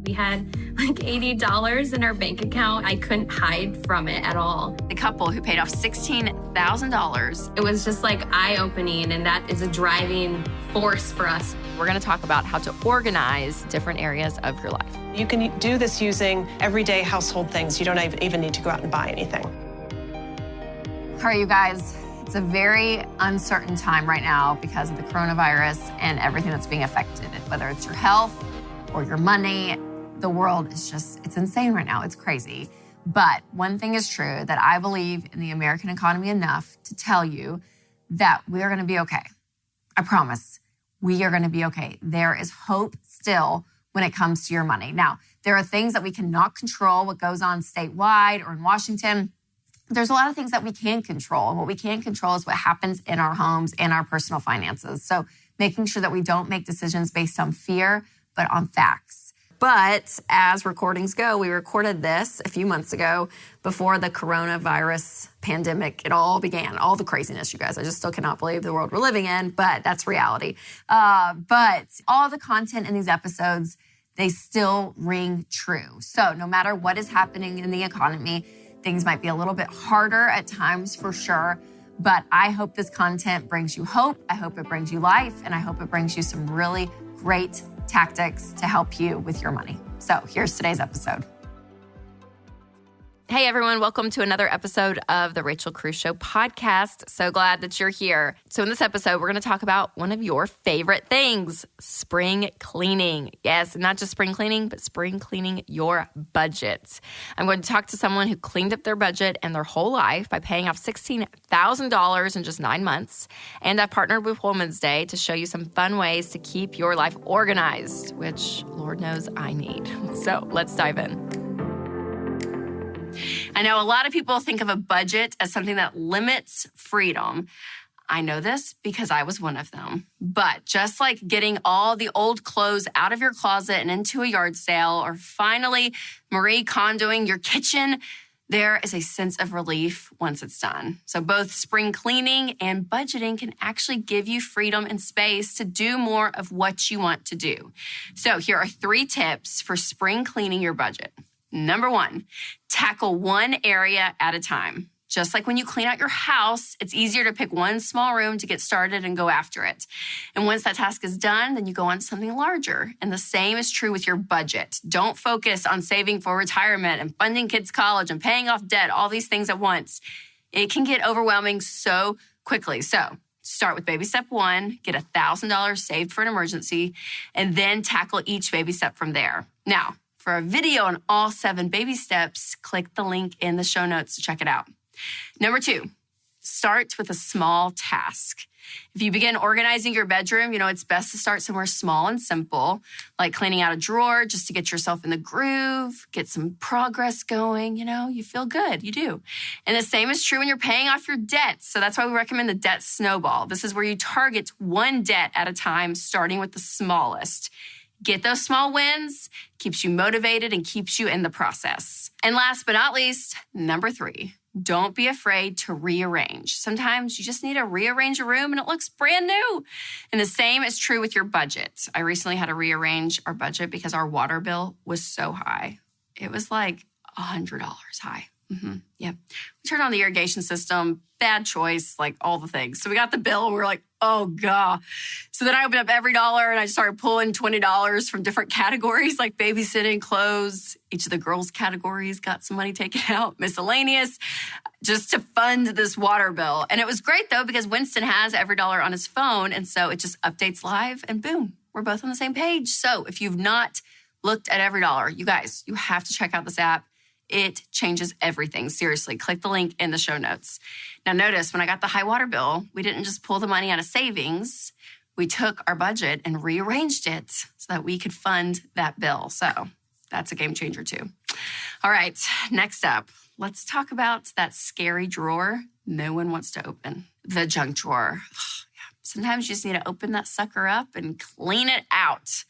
We had like $80 in our bank account. I couldn't hide from it at all. The couple who paid off $16,000. It was just like eye-opening, and that is a driving force for us. We're going to talk about how to organize different areas of your life. You can do this using everyday household things. You don't even need to go out and buy anything. All right, you guys, it's a very uncertain time right now because of the coronavirus and everything that's being affected, whether it's your health or your money. The world is it's insane right now. It's crazy. But one thing is true, that I believe in the American economy enough to tell you that we are going to be okay. I promise. We are going to be okay. There is hope still when it comes to your money. Now, there are things that we cannot control, what goes on statewide or in Washington. There's a lot of things that we can control. And what we can control is what happens in our homes and our personal finances. So making sure that we don't make decisions based on fear, but on facts. But as recordings go, we recorded this a few months ago before the coronavirus pandemic. It all began, all the craziness, you guys. I just still cannot believe the world we're living in, but that's reality. But all the content in these episodes, they still ring true. So no matter what is happening in the economy, things might be a little bit harder at times for sure. But I hope this content brings you hope. I hope it brings you life. And I hope it brings you some really great tactics to help you with your money. So here's today's episode. Hey everyone, welcome to another episode of the Rachel Cruze Show podcast. So glad that you're here. So in this episode, we're going to talk about one of your favorite things, spring cleaning. Yes, not just spring cleaning, but spring cleaning your budget. I'm going to talk to someone who cleaned up their budget and their whole life by paying off $16,000 in just 9 months. And I've partnered with Women's Day to show you some fun ways to keep your life organized, which Lord knows I need. So let's dive in. I know a lot of people think of a budget as something that limits freedom. I know this because I was one of them. But just like getting all the old clothes out of your closet and into a yard sale, or finally Marie Kondoing your kitchen, there is a sense of relief once it's done. So both spring cleaning and budgeting can actually give you freedom and space to do more of what you want to do. So here are 3 tips for spring cleaning your budget. Number 1, tackle one area at a time. Just like when you clean out your house, it's easier to pick one small room to get started and go after it. And once that task is done, then you go on to something larger. And the same is true with your budget. Don't focus on saving for retirement and funding kids' college and paying off debt, all these things at once. It can get overwhelming so quickly. So start with baby step 1, get $1,000 saved for an emergency, and then tackle each baby step from there. Now, for a video on all 7 baby steps, click the link in the show notes to check it out. Number 2, start with a small task. If you begin organizing your bedroom, it's best to start somewhere small and simple, like cleaning out a drawer just to get yourself in the groove, get some progress going. You feel good. You do. And the same is true when you're paying off your debts. So that's why we recommend the debt snowball. This is where you target one debt at a time, starting with the smallest. Get those small wins, keeps you motivated and keeps you in the process. And last but not least, number 3, don't be afraid to rearrange. Sometimes you just need to rearrange a room and it looks brand new. And the same is true with your budget. I recently had to rearrange our budget because our water bill was so high. It was like $100 high. Yeah. We turned on the irrigation system, bad choice, like all the things. So we got the bill and we were like, oh God. So then I opened up every dollar and I started pulling $20 from different categories like babysitting, clothes. Each of the girls' categories got some money taken out, miscellaneous, just to fund this water bill. And it was great though, because Winston has every dollar on his phone. And so it just updates live and boom, we're both on the same page. So if you've not looked at every dollar, you guys, you have to check out this app. It changes everything. Seriously, click the link in the show notes. Now notice when I got the high water bill, we didn't just pull the money out of savings. We took our budget and rearranged it so that we could fund that bill. So that's a game changer too. All right, next up, let's talk about that scary drawer no one wants to open, the junk drawer. Sometimes you just need to open that sucker up and clean it out.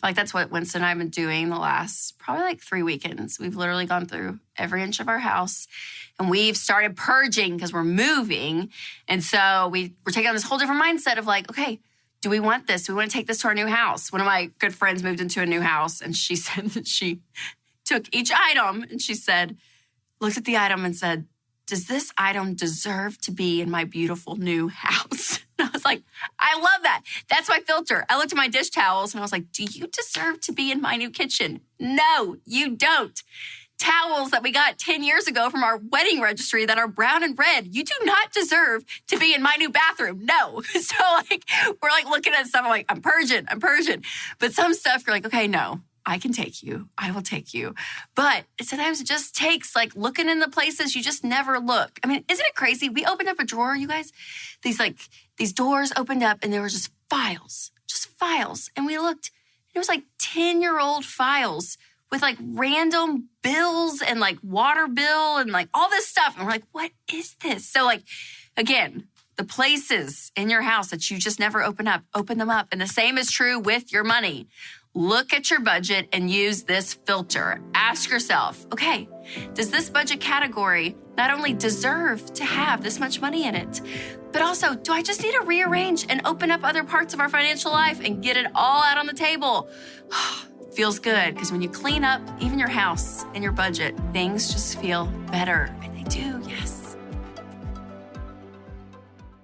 Like that's what Winston and I have been doing the last probably like 3 weekends. We've literally gone through every inch of our house and we've started purging because we're moving. And so we're taking on this whole different mindset of like, okay, do we want this? Do we want to take this to our new house? One of my good friends moved into a new house, and she said that she took each item and she said, looked at the item and said, does this item deserve to be in my beautiful new house? And I was like, I love that. That's my filter. I looked at my dish towels and I was like, do you deserve to be in my new kitchen? No, you don't. Towels that we got 10 years ago from our wedding registry that are brown and red, you do not deserve to be in my new bathroom. No. So we're looking at stuff. I'm like, I'm Persian. But some stuff you're like, okay, no, I can take you. I will take you. But sometimes it just takes looking in the places you just never look. I mean, isn't it crazy? We opened up a drawer, you guys. These doors opened up and there were just files. And we looked, and it was 10-year-old files with random bills and water bill and all this stuff. And we're like, what is this? So again, the places in your house that you just never open them up. And the same is true with your money. Look at your budget and use this filter. Ask yourself, okay, does this budget category not only deserve to have this much money in it, but also, do I just need to rearrange and open up other parts of our financial life and get it all out on the table? Feels good, because when you clean up even your house and your budget, things just feel better. And they do, yes.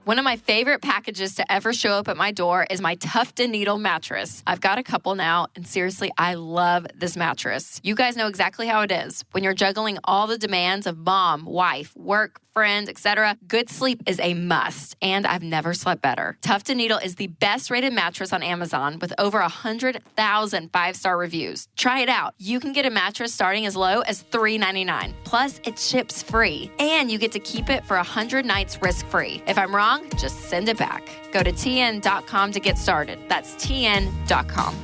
One of my favorite packages to ever show up at my door is my Tuft & Needle mattress. I've got a couple now, and seriously, I love this mattress. You guys know exactly how it is. When you're juggling all the demands of mom, wife, work, friends, etc., good sleep is a must, and I've never slept better. Tuft & Needle is the best-rated mattress on Amazon with over 100,000 five-star reviews. Try it out. You can get a mattress starting as low as $3.99. Plus, it ships free, and you get to keep it for 100 nights risk-free. If I'm wrong, just send it back. Go to tn.com to get started. That's tn.com.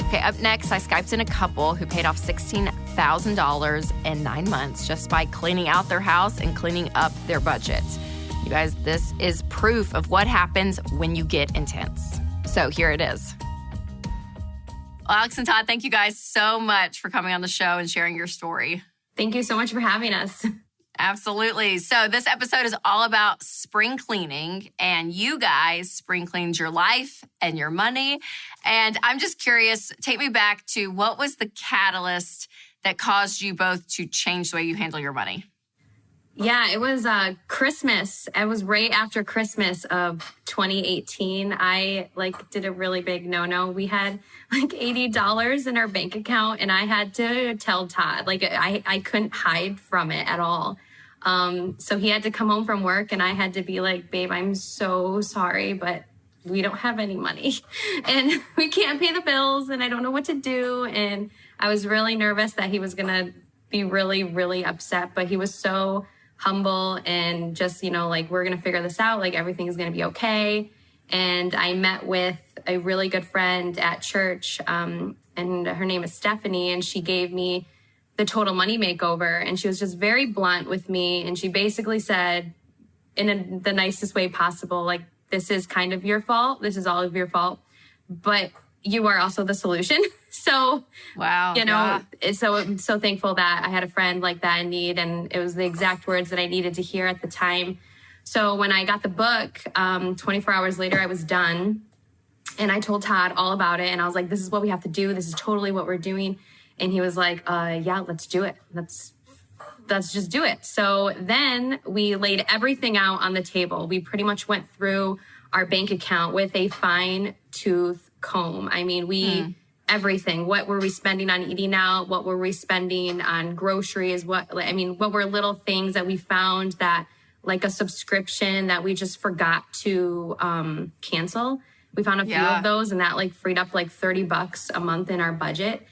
Okay, up next, I Skyped in a couple who paid off $16,000 in 9 months just by cleaning out their house and cleaning up their budget. You guys, this is proof of what happens when you get intense. So here it is. Alex and Todd, thank you guys so much for coming on the show and sharing your story. Thank you so much for having us. Absolutely. So this episode is all about spring cleaning, and you guys spring cleaned your life and your money. And I'm just curious, take me back to what was the catalyst that caused you both to change the way you handle your money? Yeah, it was Christmas. It was right after Christmas of 2018. I did a really big no-no. We had $80 in our bank account, and I had to tell Todd. I couldn't hide from it at all. So he had to come home from work, and I had to be like, babe, I'm so sorry, but we don't have any money and we can't pay the bills, and I don't know what to do. And I was really nervous that he was going to be really, really upset, but he was so humble and just, we're going to figure this out. Everything is going to be okay. And I met with a really good friend at church, and her name is Stephanie, and she gave me the total money makeover. And she was just very blunt with me. And she basically said, in the nicest way possible, this is kind of your fault. This is all of your fault, but you are also the solution. So, wow, so I'm so thankful that I had a friend like that in need. And it was the exact words that I needed to hear at the time. So when I got the book, 24 hours later, I was done. And I told Todd all about it. And I was like, this is what we have to do. This is totally what we're doing. And he was like, yeah, let's do it. Let's just do it. So then we laid everything out on the table. We pretty much went through our bank account with a fine tooth comb. I mean, everything. What were we spending on eating out? What were we spending on groceries? What were little things that we found that, like a subscription that we just forgot to cancel? We found a few of those, and that freed up $30 a month in our budget.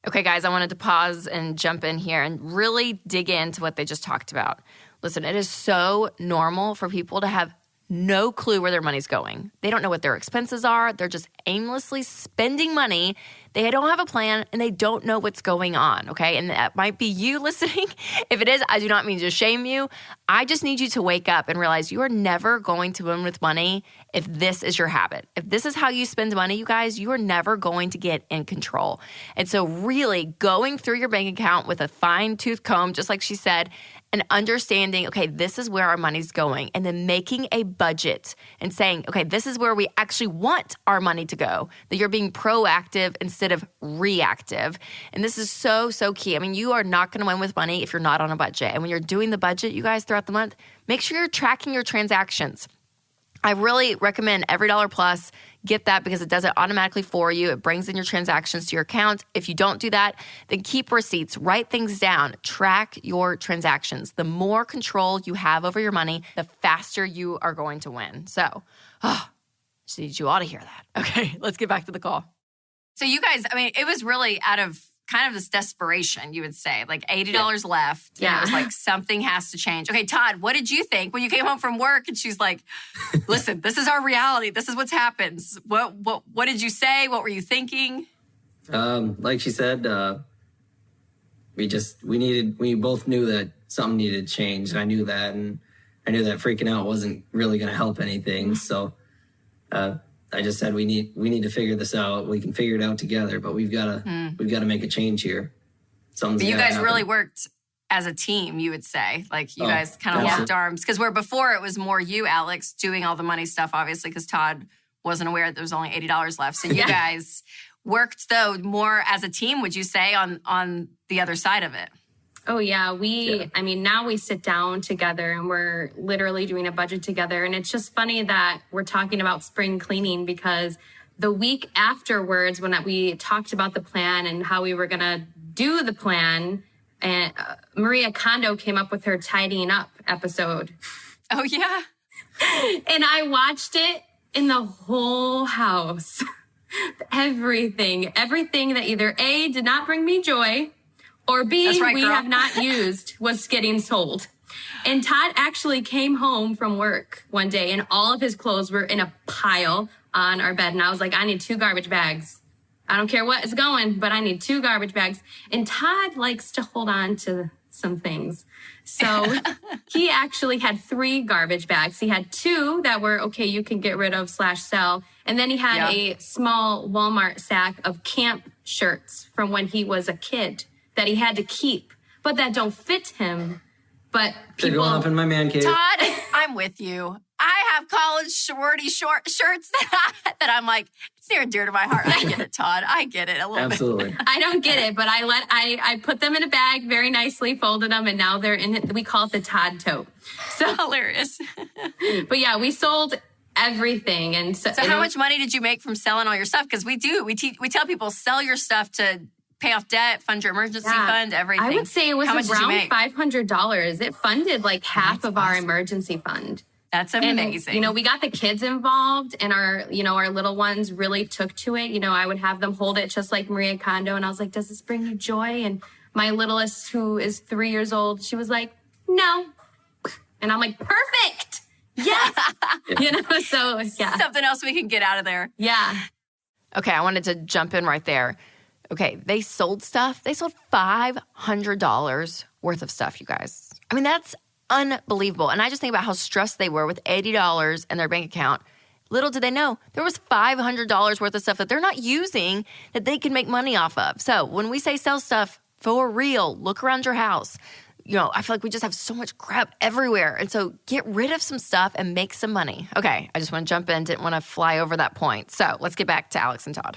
Okay, guys, I wanted to pause and jump in here and really dig into what they just talked about. Listen, it is so normal for people to have no clue where their money's going. They don't know what their expenses are. They're just aimlessly spending money. They don't have a plan, and they don't know what's going on, okay? And that might be you listening. If it is, I do not mean to shame you. I just need you to wake up and realize you are never going to win with money if this is your habit. If this is how you spend money, you guys, you are never going to get in control. And so really going through your bank account with a fine-tooth comb, just like she said, and understanding, okay, this is where our money's going, and then making a budget and saying, okay, this is where we actually want our money to go, that you're being proactive instead of reactive. And this is so, so key. I mean, you are not going to win with money if you're not on a budget. And when you're doing the budget, you guys, throughout the month, make sure you're tracking your transactions. I really recommend Every Dollar Plus. Get that because it does it automatically for you. It brings in your transactions to your account. If you don't do that, then keep receipts, write things down, track your transactions. The more control you have over your money, the faster you are going to win. So, just need you all to hear that. Okay, let's get back to the call. So you guys, I mean, it was really out of kind of this desperation, you would say, like $80 left. Yeah. And it was like, something has to change. Okay, Todd, what did you think when you came home from work and she's like, listen, this is our reality. This is what's happened. What did you say? What were you thinking? Like she said, we both knew that something needed to change. And I knew that, and I knew that freaking out wasn't really going to help anything. So, I just said we need to figure this out. We can figure it out together, but we've got to make a change here. But you guys really worked as a team, you would say. Like you guys kind of locked arms, because where before it was more you, Alex, doing all the money stuff, obviously, because Todd wasn't aware that there was only $80 left. So you guys worked though more as a team, would you say, on the other side of it? Oh, yeah. I mean, now we sit down together and we're literally doing a budget together. And it's just funny that we're talking about spring cleaning, because the week afterwards, when we talked about the plan and how we were going to do the plan, and Maria Kondo came up with her tidying up episode. Oh, yeah. And I watched it in the whole house. Everything that either A, did not bring me joy, or B, we have not used, was getting sold. And Todd actually came home from work one day and all of his clothes were in a pile on our bed. And I was like, I need 2 garbage bags. I don't care what is going, but I need 2 garbage bags. And Todd likes to hold on to some things. So he actually had 3 garbage bags. He had 2 that were, okay, you can get rid of / sell. And then he had a small Walmart sack of camp shirts from when he was a kid that he had to keep, but that don't fit him. But they're going up in my man cave. Todd, I'm with you. I have college sorority shirts that I'm like, it's near and dear to my heart. I get it, Todd. I get it a little Absolutely. bit. I don't get it, but I put them in a bag very nicely, folded them, and now they're in it. We call it the Todd tote. So Hilarious. But yeah, we sold everything. And so how much money did you make from selling all your stuff? Because we tell people, sell your stuff to pay off debt, fund your emergency fund, everything. I would say it was around $500. It funded like half of our emergency fund. That's amazing. And, we got the kids involved, and our little ones really took to it. I would have them hold it just like Maria Kondo. And I was like, does this bring you joy? And my littlest, who is 3 years old, she was like, no. And I'm like, perfect. Yes. So yeah. Something else we can get out of there. Yeah. Okay, I wanted to jump in right there. Okay, they sold stuff. They sold $500 worth of stuff, you guys. I mean, that's unbelievable. And I just think about how stressed they were with $80 in their bank account. Little did they know, there was $500 worth of stuff that they're not using that they can make money off of. So when we say sell stuff, for real, look around your house. I feel like we just have so much crap everywhere. And so get rid of some stuff and make some money. Okay, I just want to jump in. Didn't want to fly over that point. So let's get back to Alex and Todd.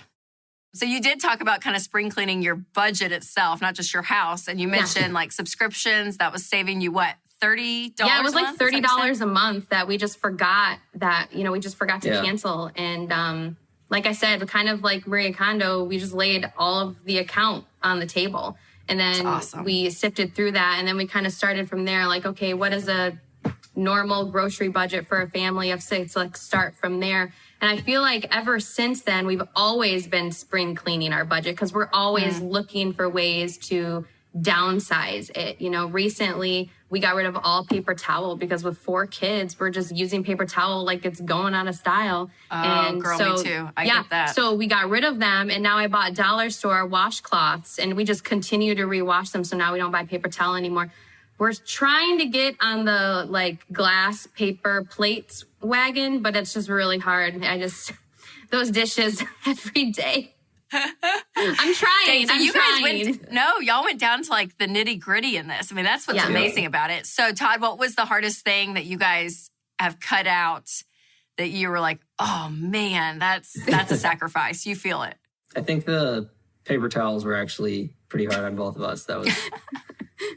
So you did talk about kind of spring cleaning your budget itself, not just your house. And you mentioned like subscriptions. That was saving you what, $30? Yeah, it was like $30 a month that we just forgot to cancel. And like I said, kind of like Maria Kondo, we just laid all of the account on the table. And then we sifted through that. And then we kind of started from there. Like, okay, what is a normal grocery budget for a family of 6? Let's start from there. And I feel like ever since then, we've always been spring cleaning our budget because we're always looking for ways to downsize it. Recently we got rid of all paper towel because with 4 kids, we're just using paper towel like it's going out of style. Me too. I get that. So we got rid of them, and now I bought dollar store washcloths, and we just continue to rewash them. So now we don't buy paper towel anymore. We're trying to get on the glass paper plates wagon, but it's just really hard. Those dishes every day. I'm trying. So you guys trying. y'all went down to like the nitty gritty in this. I mean, that's what's amazing about it. So Todd, what was the hardest thing that you guys have cut out that you were like, oh man, that's a sacrifice. You feel it. I think the paper towels were actually pretty hard on both of us. That was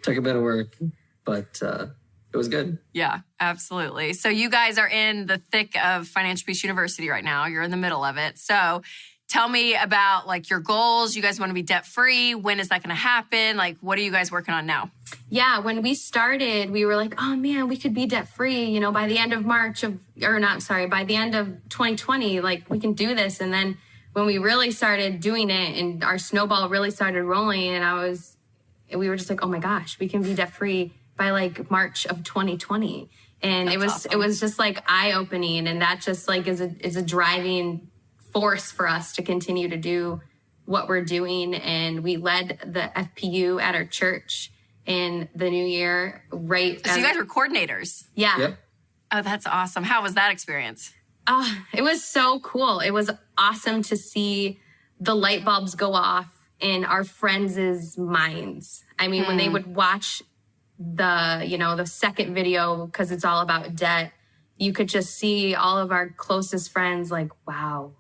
took a bit of work, but it was good. Yeah, absolutely. So you guys are in the thick of Financial Peace University right now. You're in the middle of it. So tell me about like your goals. You guys want to be debt free. When is that going to happen? Like, what are you guys working on now? Yeah, when we started, we were like, oh man, we could be debt free, you know, by the end of by the end of 2020, like we can do this. And then when we really started doing it and our snowball really started rolling, and we were just like, oh my gosh, we can be debt free by like March of 2020. And That's it was just like eye opening. And that just like is a driving force for us to continue to do what we're doing. And we led the FPU at our church in the new year, right? So you guys were coordinators. Yeah. Yep. Oh, that's awesome. How was that experience? It was so cool. It was awesome to see the light bulbs go off in our friends' minds. I mean, when they would watch the second video, because it's all about debt, you could just see all of our closest friends like, wow,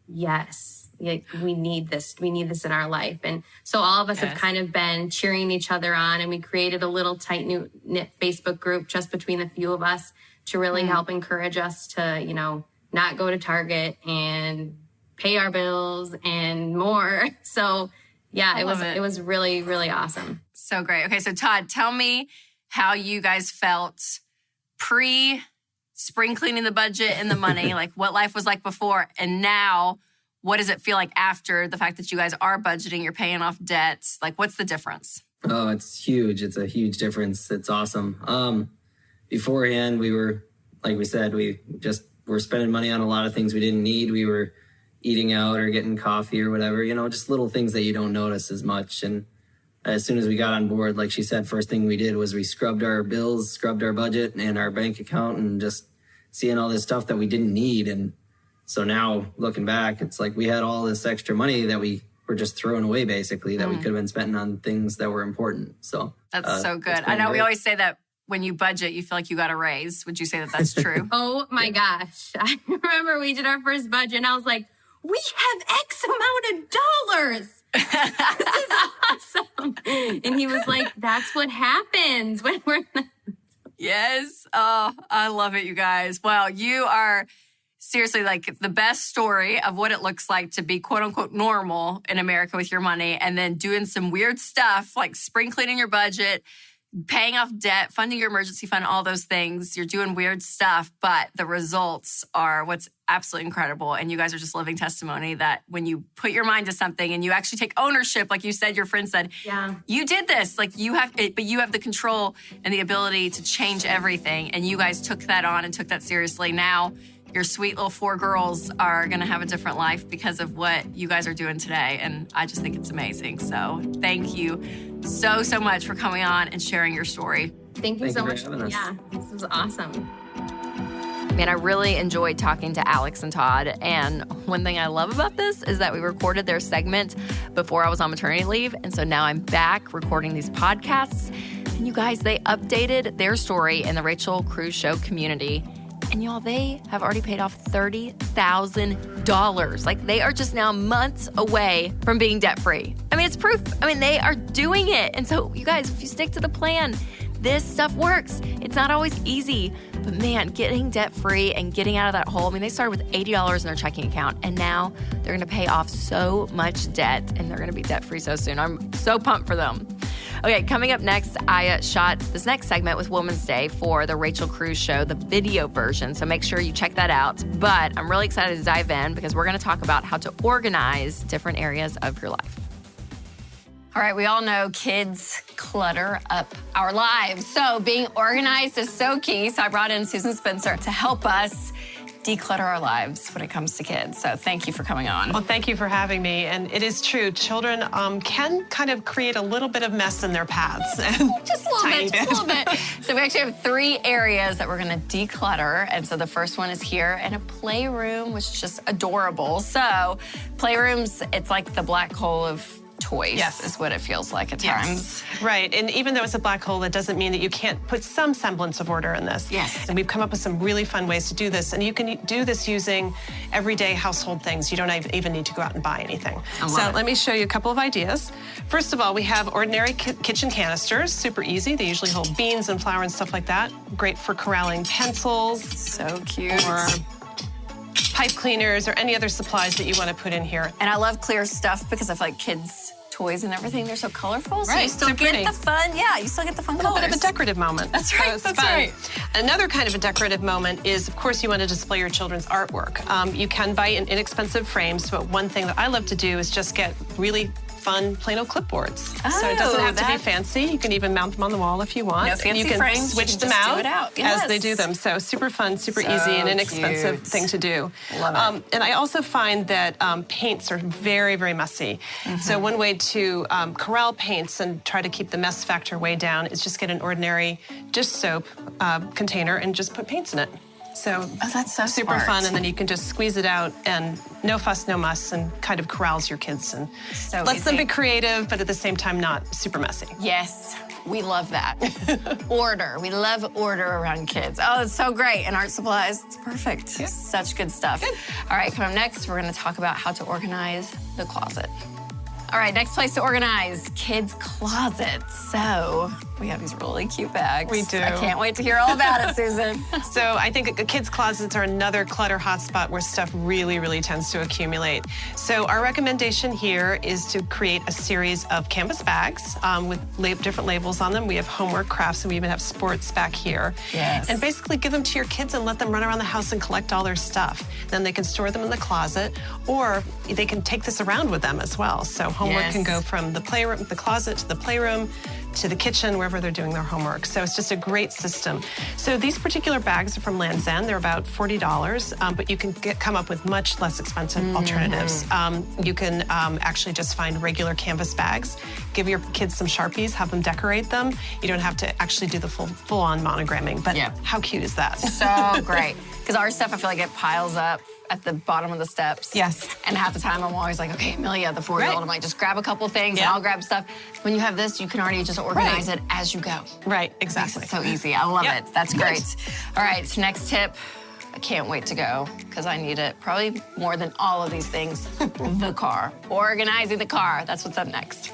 yes, we need this. We need this in our life. And so all of us have kind of been cheering each other on, and we created a little tight-knit Facebook group just between the few of us to really help encourage us to, not go to Target and pay our bills and more. So yeah, it was really, really awesome. So great. Okay, so Todd, tell me how you guys felt pre-spring cleaning the budget and the money, like what life was like before, and now what does it feel like after the fact that you guys are budgeting, you're paying off debts? Like, what's the difference? Oh, it's huge. It's a huge difference. It's awesome. Beforehand, we were, like we said, we just were spending money on a lot of things we didn't need. We were eating out or getting coffee or whatever, just little things that you don't notice as much. And as soon as we got on board, like she said, first thing we did was we scrubbed our bills, scrubbed our budget and our bank account, and just seeing all this stuff that we didn't need. And so now looking back, it's like we had all this extra money that we were just throwing away, basically, that we could have been spending on things that were important. So that's so good. I know we always say that when you budget, you feel like you got a raise. Would you say that that's true? Oh my gosh. I remember we did our first budget and I was like, we have X amount of dollars. This is awesome. And he was like, that's what happens when we're not. Yes. Oh, I love it, you guys. Well, you are seriously like the best story of what it looks like to be quote unquote normal in America with your money, and then doing some weird stuff like spring cleaning your budget, paying off debt, funding your emergency fund, all those things. You're doing weird stuff, but the results are what's absolutely incredible. And you guys are just living testimony that when you put your mind to something and you actually take ownership, like you said, your friend said, you did this, like you have it, but you have the control and the ability to change everything. And you guys took that on and took that seriously. Now your sweet little 4 girls are going to have a different life because of what you guys are doing today. And I just think it's amazing. So thank you so much for coming on and sharing your story. Thank you so much. Yeah, this was awesome. Man, I really enjoyed talking to Alex and Todd. And one thing I love about this is that we recorded their segment before I was on maternity leave. And so now I'm back recording these podcasts. And you guys, they updated their story in the Rachel Cruze Show community. And y'all, they have already paid off $30,000. Like, they are just now months away from being debt-free. I mean, it's proof. I mean, they are doing it. And so, you guys, if you stick to the plan, this stuff works. It's not always easy. But man, getting debt-free and getting out of that hole, I mean, they started with $80 in their checking account, and now they're going to pay off so much debt, and they're going to be debt-free so soon. I'm so pumped for them. Okay, coming up next, I shot this next segment with Women's Day for the Rachel Cruze Show, the video version, so make sure you check that out. But I'm really excited to dive in because we're going to talk about how to organize different areas of your life. All right, we all know kids clutter up our lives. So being organized is so key. So I brought in Susan Spencer to help us declutter our lives when it comes to kids. So thank you for coming on. Well, thank you for having me. And it is true, children can kind of create a little bit of mess in their paths. Just a little bit. So we actually have 3 areas that we're gonna declutter. And so the first one is here, and a playroom, which is just adorable. So playrooms, it's like the black hole of toys, is what it feels like at times. Right, and even though it's a black hole, that doesn't mean that you can't put some semblance of order in this. Yes. And we've come up with some really fun ways to do this, and you can do this using everyday household things. You don't even need to go out and buy anything. Let me show you a couple of ideas. First of all, we have ordinary kitchen canisters, super easy. They usually hold beans and flour and stuff like that. Great for corralling pencils. So cute. Or pipe cleaners or any other supplies that you want to put in here. And I love clear stuff because I feel like kids' toys and everything, they're so colorful. So Right, you still so get pretty. the fun. Yeah, you still get the fun A little colors. bit of a decorative moment. That's right, So it's that's fun. right. Another kind of a decorative moment is, of course, you want to display your children's artwork. You can buy in inexpensive frames, but one thing that I love to do is just get really fun Plano clipboards. So it doesn't have to be fancy. You can even mount them on the wall if you want. No fancy you can frames, you switch can them just do out, it out. as they Yes. do them. So super fun, super So easy, and inexpensive cute. thing to do. Love it. And I also find that paints are very, very messy. So one way to corral paints and try to keep the mess factor way down is just get an ordinary dish soap container and just put paints in it. So that's so super smart. fun, and then you can just squeeze it out, and no fuss, no muss, and kind of corrals your kids and So lets them easy. be creative, but at the same time not super messy. Yes, we love that. Order. We love order around kids. Oh, it's so great. And art supplies, it's perfect. Such good stuff. All right, coming up next, we're going to talk about how to organize the closet. All right, next place to organize, kids' closets. So we have these really cute bags. We do. I can't wait to hear all about it, Susan. So I think kids' closets are another clutter hotspot where stuff really, really tends to accumulate. So our recommendation here is to create a series of canvas bags with different labels on them. We have homework, crafts, and we even have sports back here. Yes. And basically give them to your kids and let them run around the house and collect all their stuff. Then they can store them in the closet, or they can take this around with them as well. So homework can go from the playroom, the closet, to the playroom, to the kitchen, wherever they're doing their homework. So it's just a great system. So these particular bags are from Land's End. They're about $40, but you can come up with much less expensive alternatives. You can actually just find regular canvas bags, give your kids some Sharpies, have them decorate them. You don't have to actually do the full-on monogramming, but how cute is that? So great. Because our stuff, I feel like it piles up at the bottom of the steps. Yes. And half the time I'm always like, okay, Amelia, the 4-year-old, I'm like, just grab a couple things and I'll grab stuff. When you have this, you can already just organize it as you go. Right, exactly. It's so easy. I love it. That's great. All right, so next tip. I can't wait to go because I need it probably more than all of these things. The car. Organizing the car. That's what's up next.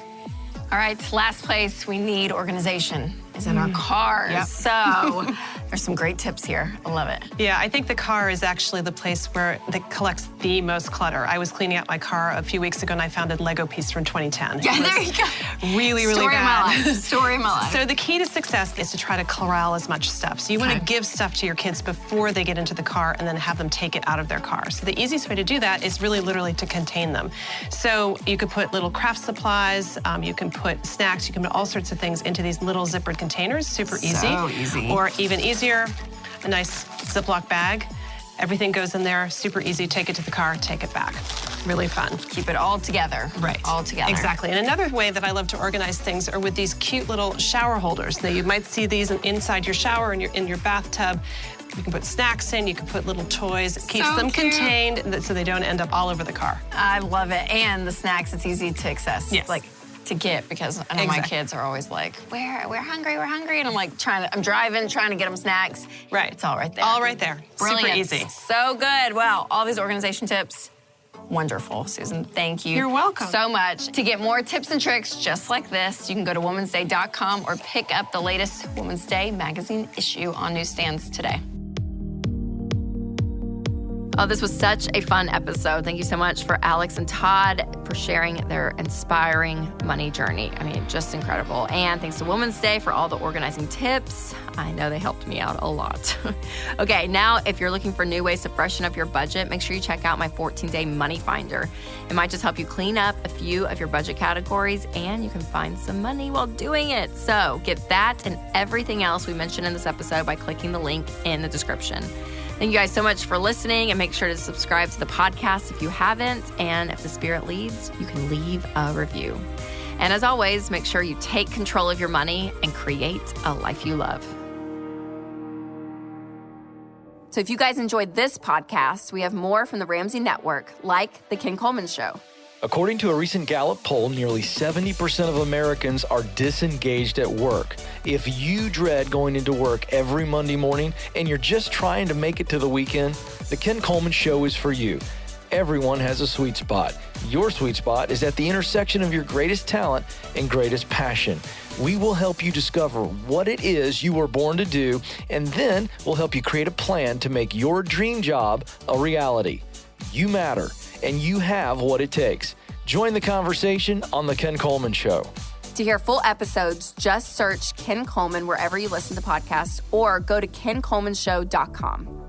All right, last place we need organization is in our cars. So there's some great tips here. I love it. Yeah, I think the car is actually the place where it collects the most clutter. I was cleaning out my car a few weeks ago and I found a Lego piece from 2010. Yeah, there you go. Really, really Story bad. of my life. Story of my life. So the key to success is to try to corral as much stuff. So you want to give stuff to your kids before they get into the car and then have them take it out of their car. So the easiest way to do that is really literally to contain them. So you could put little craft supplies, you can put snacks, you can put all sorts of things into these little zippered containers, super easy. So easy. Or even easier, a nice Ziploc bag. Everything goes in there, super easy. Take it to the car, take it back. Really fun. Keep it all together. Right. All together. Exactly. And another way that I love to organize things are with these cute little shower holders. Now you might see these inside your shower and in your bathtub. You can put snacks in, you can put little toys. It keeps them contained so they don't end up all over the car. I love it. And the snacks, it's easy to access. Yes. Like, to get, because I know my kids are always like, we're hungry, and I'm like I'm driving, trying to get them snacks. Right. It's all right there. All right there. Brilliant. Super easy. So good. Wow, all these organization tips, wonderful. Susan, thank you. You're welcome. So much. To get more tips and tricks just like this, you can go to womansday.com or pick up the latest Women's Day magazine issue on newsstands today. Oh, this was such a fun episode. Thank you so much for Alex and Todd for sharing their inspiring money journey. I mean, just incredible. And thanks to Women's Day for all the organizing tips. I know they helped me out a lot. Okay, now if you're looking for new ways to freshen up your budget, make sure you check out my 14-day money finder. It might just help you clean up a few of your budget categories and you can find some money while doing it. So get that and everything else we mentioned in this episode by clicking the link in the description. Thank you guys so much for listening, and make sure to subscribe to the podcast if you haven't. And if the Spirit leads, you can leave a review. And as always, make sure you take control of your money and create a life you love. So if you guys enjoyed this podcast, we have more from the Ramsey Network, like The Ken Coleman Show. According to a recent Gallup poll, nearly 70% of Americans are disengaged at work. If you dread going into work every Monday morning and you're just trying to make it to the weekend, The Ken Coleman Show is for you. Everyone has a sweet spot. Your sweet spot is at the intersection of your greatest talent and greatest passion. We will help you discover what it is you were born to do, and then we'll help you create a plan to make your dream job a reality. You matter, and you have what it takes. Join the conversation on The Ken Coleman Show. To hear full episodes, just search Ken Coleman wherever you listen to podcasts or go to kencolemanshow.com.